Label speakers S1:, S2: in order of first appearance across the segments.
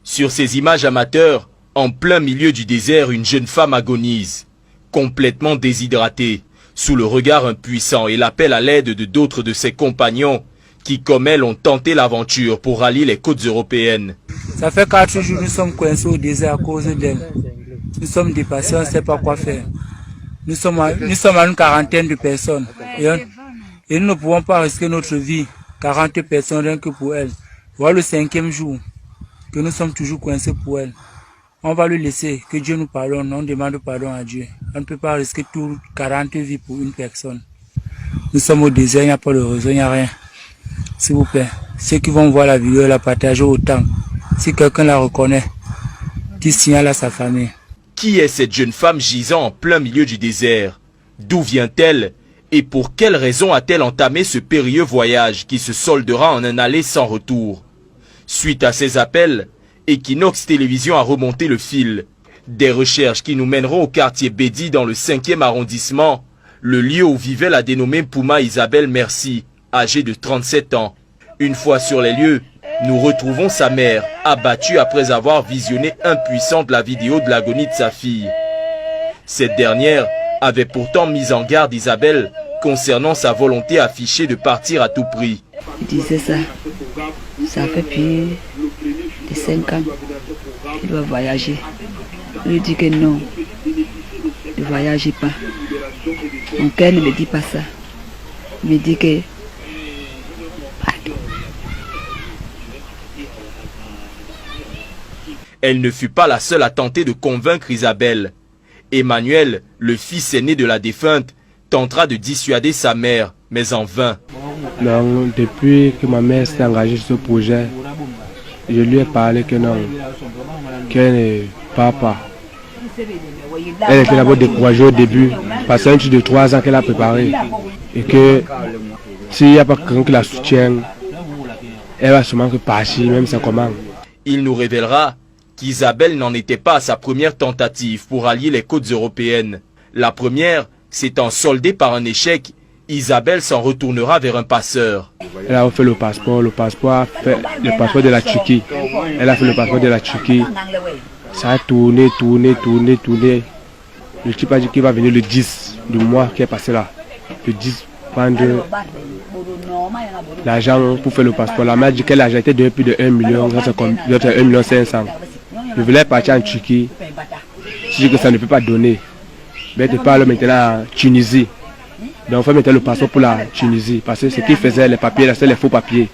S1: Sur ces images amateurs, en plein milieu du désert, une jeune femme agonise, complètement déshydratée, sous le regard impuissant et l'appel à l'aide de d'autres de ses compagnons qui, comme elle, ont tenté l'aventure pour rallier les côtes européennes.
S2: Ça fait 4 jours que nous sommes coincés au désert à cause d'elle. Nous sommes dépassés, on ne sait pas quoi faire. Nous sommes à une quarantaine de personnes. Et nous ne pouvons pas risquer notre vie. 40 personnes rien que pour elle. Voilà le 5e jour que nous sommes toujours coincés pour elle. On va lui laisser, que Dieu nous pardonne, on demande pardon à Dieu. On ne peut pas risquer tout 40 vies pour une personne. Nous sommes au désert, il n'y a pas de réseau, il n'y a rien. S'il vous plaît, ceux qui vont voir la vidéo, la partager autant. Si quelqu'un la reconnaît, qu'il signale à sa famille.
S1: Qui est cette jeune femme gisant en plein milieu du désert? D'où vient-elle? Et pour quelle raison a-t-elle entamé ce périlleux voyage qui se soldera en un aller sans retour? Suite à ces appels, Equinox Télévision a remonté le fil. Des recherches qui nous mèneront au quartier Bédi dans le 5e arrondissement, le lieu où vivait la dénommée Pouma Isabelle Merci, âgée de 37 ans. Une fois sur les lieux, nous retrouvons sa mère, abattue après avoir visionné impuissante la vidéo de l'agonie de sa fille. Cette dernière avait pourtant mis en garde Isabelle concernant sa volonté affichée de partir à tout prix.
S3: Il disait ça fait plus de 5 ans qu'il doit voyager. Il lui dit que non, ne voyagez pas. Mon cœur ne me dit pas ça. Il me dit que
S1: elle ne fut pas la seule à tenter de convaincre Isabelle. Emmanuel, le fils aîné de la défunte, tentera de dissuader sa mère, mais en vain.
S4: Donc, depuis que ma mère s'est engagée sur ce projet, je lui ai parlé que non, qu'elle ne part pas. Elle était d'abord découragée au début, parce que c'est un truc de 3 ans qu'elle a préparé. Et que s'il n'y a pas quelqu'un qui la soutient, elle va sûrement que partir, même sans comment.
S1: Il nous révélera qu'Isabelle n'en était pas à sa première tentative pour allier les côtes européennes. La première s'étant soldée par un échec, Isabelle s'en retournera vers un passeur.
S4: Elle a fait le passeport a fait le passeport de la Turquie. Elle a fait le passeport de la Turquie. Ça a tourné. Le type a dit qu'il va venir le 10 du mois qui est passé là. Le 10, prendre l'argent pour faire le passeport. La mère a dit qu'elle a été donné plus de 1 million, 1,5 million. Je voulais partir en Turquie. Je dis que ça ne peut pas donner. Mais je parle maintenant en Tunisie. Donc il faut mettre le passeport pour la Tunisie. Parce que ce qu'il faisait, les papiers, là, c'est les faux papiers.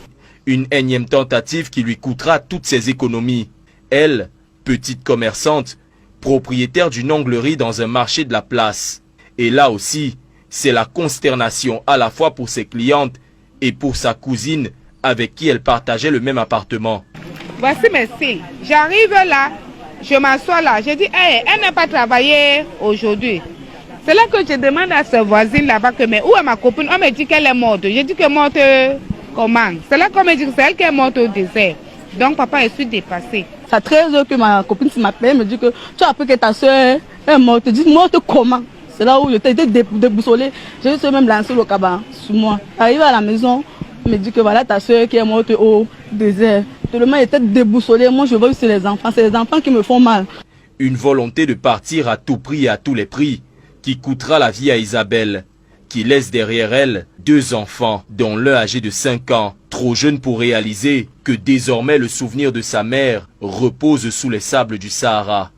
S1: Une énième tentative qui lui coûtera toutes ses économies. Elle, petite commerçante, propriétaire d'une onglerie dans un marché de la place. Et là aussi, c'est la consternation à la fois pour ses clientes et pour sa cousine avec qui elle partageait le même appartement.
S5: Voici mes filles. J'arrive là, je m'assois là. Je dis, hey, elle n'a pas travaillé aujourd'hui. C'est là que je demande à sa voisine là-bas que, mais où est ma copine? On me dit qu'elle est morte. Je dis que morte comment? C'est là qu'on me dit que c'est elle qui est morte au désert. Donc papa, je suis dépassée.
S6: Ça fait 13 heures que ma copine m'appelle, me dit que tu as appris que ta soeur est morte. Je dis, morte comment? C'est là où j'étais déboussolée. J'ai juste même lancé le cabane sur moi. Arrivé à la maison, on me dit que voilà ta soeur qui est morte au désert. Tout le monde était déboussolé. Moi, je vois que c'est les enfants. C'est les enfants qui me font mal.
S1: Une volonté de partir à tout prix et à tous les prix qui coûtera la vie à Isabelle, qui laisse derrière elle 2 enfants, dont l'un âgé de 5 ans, trop jeune pour réaliser que désormais le souvenir de sa mère repose sous les sables du Sahara.